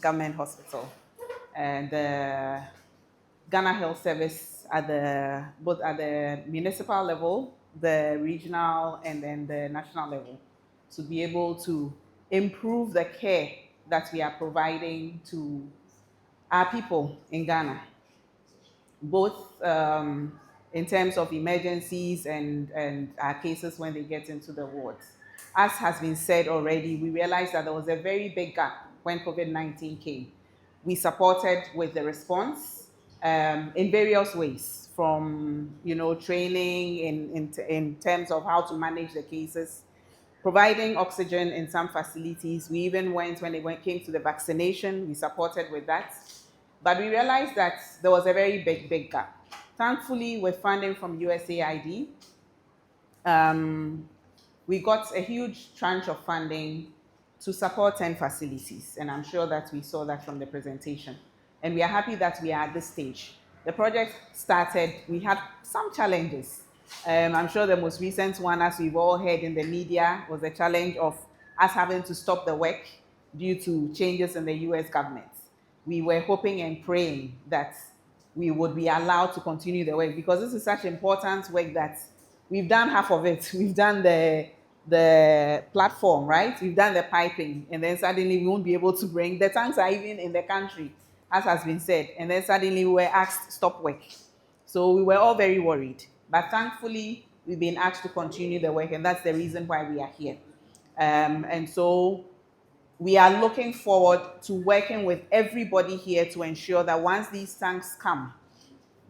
government hospital. And the Ghana Health Service both at the municipal level, the regional, and then the national level, to be able to improve the care that we are providing to our people in Ghana, both in terms of emergencies and our cases when they get into the wards. As has been said already, we realized that there was a very big gap when COVID-19 came. We supported with the response in various ways, from training in terms of how to manage the cases, providing oxygen in some facilities. We even went, when it came to the vaccination, we supported with that. But we realized that there was a very big gap. Thankfully, with funding from USAID, we got a huge tranche of funding to support 10 facilities. And I'm sure that we saw that from the presentation. And we are happy that we are at this stage. The project started, we had some challenges. I'm sure the most recent one, as we've all heard in the media, was the challenge of us having to stop the work due to changes in the US government. We were hoping and praying that we would be allowed to continue the work, because this is such important work that we've done half of it. We've done the platform, right? We've done the piping, and then suddenly we won't be able to bring, the tanks are even in the country, as has been said, and then suddenly we were asked stop work. So we were all very worried, but thankfully we've been asked to continue the work, and that's the reason why we are here. And so we are looking forward to working with everybody here to ensure that once these tanks come,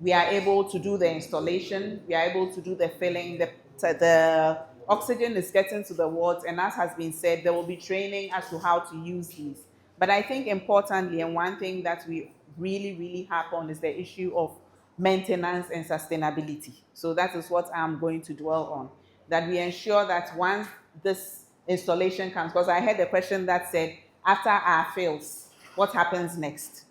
we are able to do the installation, we are able to do the filling, the oxygen is getting to the wards, and as has been said, there will be training as to how to use these. But I think importantly, and one thing that we really harp on, is the issue of maintenance and sustainability. So that is what I'm going to dwell on, that we ensure that once this installation comes, because I heard a question that said, after our fails, what happens next?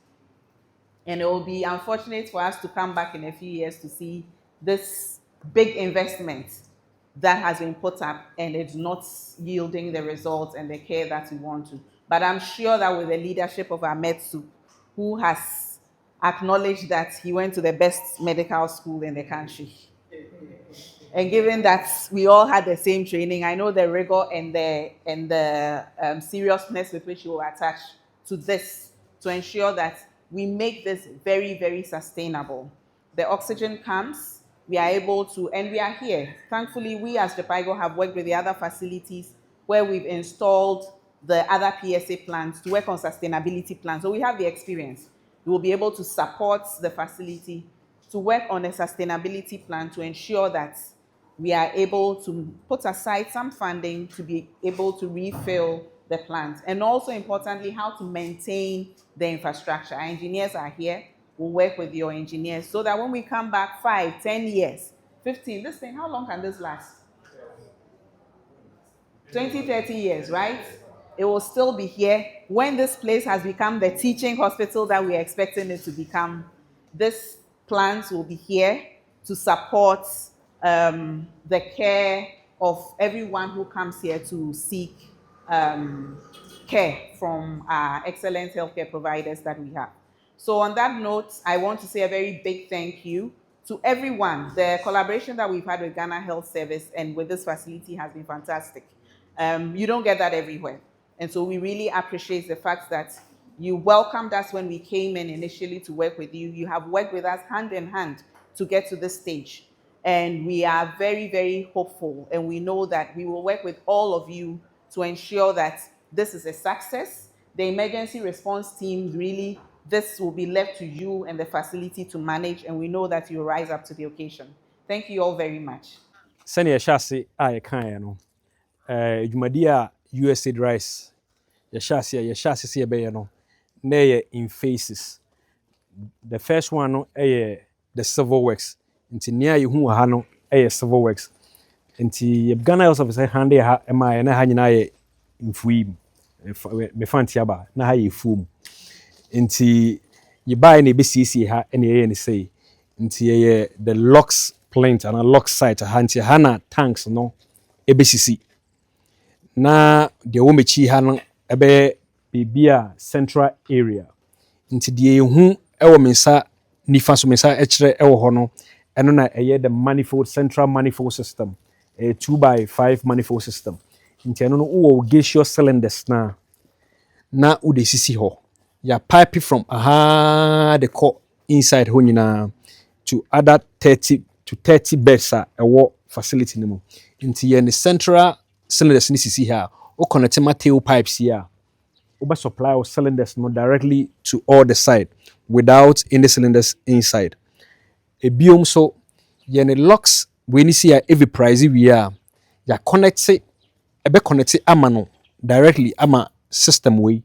And it will be unfortunate for us to come back in a few years to see this big investment that has been put up and it's not yielding the results and the care that we want to. But I'm sure that with the leadership of our MEDSU, who has acknowledged that he went to the best medical school in the country, and given that we all had the same training, I know the rigor and the seriousness with which you will attach to this, to ensure that we make this very sustainable. The oxygen comes, we are able to, and we are here. Thankfully, we as JPIGO have worked with the other facilities where we've installed the other PSA plans to work on sustainability plans. So we have the experience. We will be able to support the facility to work on a sustainability plan to ensure that we are able to put aside some funding to be able to refill the plant. And also importantly, how to maintain the infrastructure. Our engineers are here. We'll work with your engineers so that when we come back 5, 10 years, 15, this thing, how long can this last? 20, 30 years, right? It will still be here. When this place has become the teaching hospital that we're expecting it to become, this plant will be here to support the care of everyone who comes here to seek care from our excellent healthcare providers that we have. So on that note, I want to say a very big thank you to everyone. The collaboration that we've had with Ghana Health Service and with this facility has been fantastic. You don't get that everywhere. And so we really appreciate the fact that you welcomed us when we came in initially to work with you. You have worked with us hand in hand to get to this stage. And we are very hopeful, and we know that we will work with all of you to ensure that this is a success. The emergency response team, really, this will be left to you and the facility to manage, and we know that you'll rise up to the occasion. Thank you all very much. Senior Shasi, I can Jumadia USAID Rice. Yashasi see a bayano. Nay in phases. The first one the civil works. Into near you who hano civil works. Into Ghana Health Service handy am I and I in free me fantiaba na ha fum. Into you buy any BCC ha any say. Into the locks plant and a lock site hanti hana tanks no ABCC. Na the womechi ha no ebe baabi a central area. Nti deɛ yɛhu ɛwɔ me nsa nifa so me nsa ɛkyerɛ ɛwɔ hɔ no ɛno na ɛyɛ the manifold central manifold system. 2x5 manifold system. Nti ɛno no wowɔ gaseous cylinders na wode sisi hɔ. Ya pipe from the core inside hɔ nyinaa to other 30 beds a ɛwɔ facility no mu. Nti yɛ ne central cylinders ne sisi ha. O connect ma tail pipes here. Over supply of cylinders no directly to all the side without any cylinders inside. A biome so yɛ ne locks we ni see every price we are ya connect ebe connect ama no directly ama system way,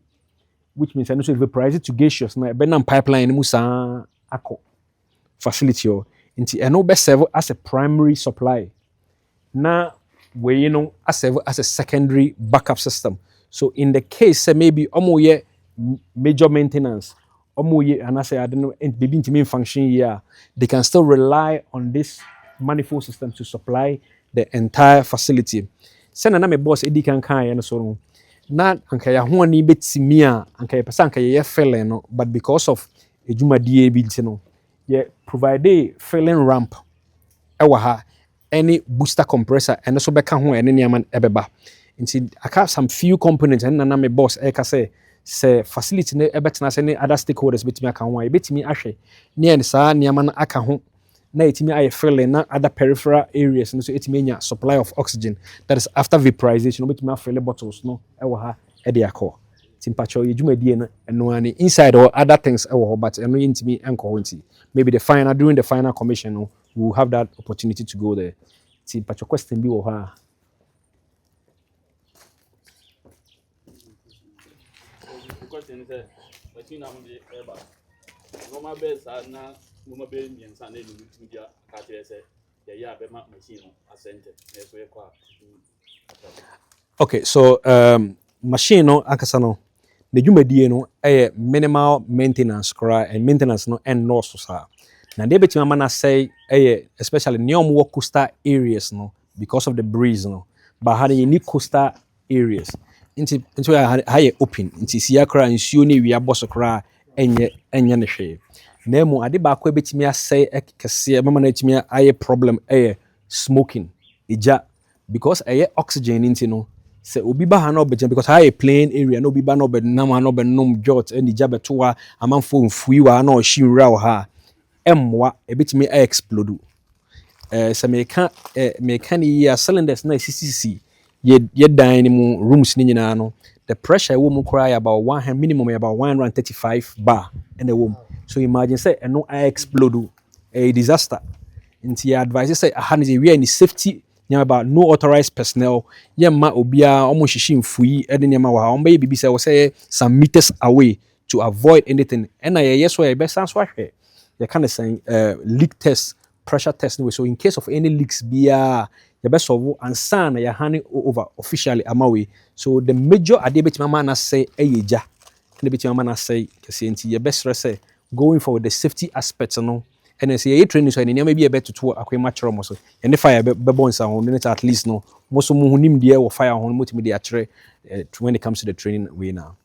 which means I know so vaporize to gaseous na ebe na pipeline mu saa akɔ facility o. Nti ɛno be serve as a primary supply na we serve as a secondary backup system. So in the case say maybe omo major maintenance, and I say I don't know baby into function here, they can still rely on this manifold system to supply the entire facility. Send na me boss edi kan and so on. Na anka ya ho ani betimi a anka ye pesa anka ye filling no, but because of edwumadie bi no ye provide filling ramp ɛwɔ ha, any booster compressor and so beka ho ene niaman ebeba. Nti aka some few components and na me boss eka say facility ne ebetena say ne other stakeholders betimi aka ho a betimi ahwe ne en saa niaman aka ho na etimi aye filling na other peripheral areas no so etimi nya supply of oxygen, that is after vaporization betimi fill bottles no ɛwɔ ha e de akɔ. Timpacho yedwumadie no eno ani inside or other things ɛwɔ hɔ, but eno yintimi enko ho nti maybe during the final commission no, we will have that opportunity to go there. Timpacho question bi wɔ hɔ a question is between normal beds na normal bed and Sunday media machine okay, so machine no akasa no the dwumadie no minimal maintenance kora, and maintenance no and no so sa na de betima mana say especially near more coastal areas no, because of the breeze no, but had unique coastal areas into high open into sia kra nsuo ne wi aboso kra enye ne hwe na emu ade ba kwa betimi asay kese mama na etimi aye problem smoking eja, because oxygen into no se obi ba ha na obeja, because high plain area no obi ba na obednam ha na obenum jot and eja beto a amanfo mfui wa na ohyi wura wa ha emwa ebetimi explode. Se meka ni ya cylinders na CCC ye dan mu rooms ni nyina no, the pressure wo mu cry about minimum about 135 bar in the room. So imagine say no explode a disaster. Nti ya advise say aha ne we any safety about no authorized personnel yemma obia omo hyehyɛ mfui ede nyama wa ha omba bibi say we say some meters away to avoid anything. And yes so e be san so ahwe you can say leak test, pressure test anyway. So in case of any leaks bia you best solve and san ya handing over officially amawe. So the major ade betima ma na say eyeja na betima ma na say kese nti you best say going for the safety aspects no, and say you training so any maybe a better to akwe match mo so and fire be bon sa ho at least no mo so mo hunim de e wo fire ho mo timi de akere when it comes to the training we now.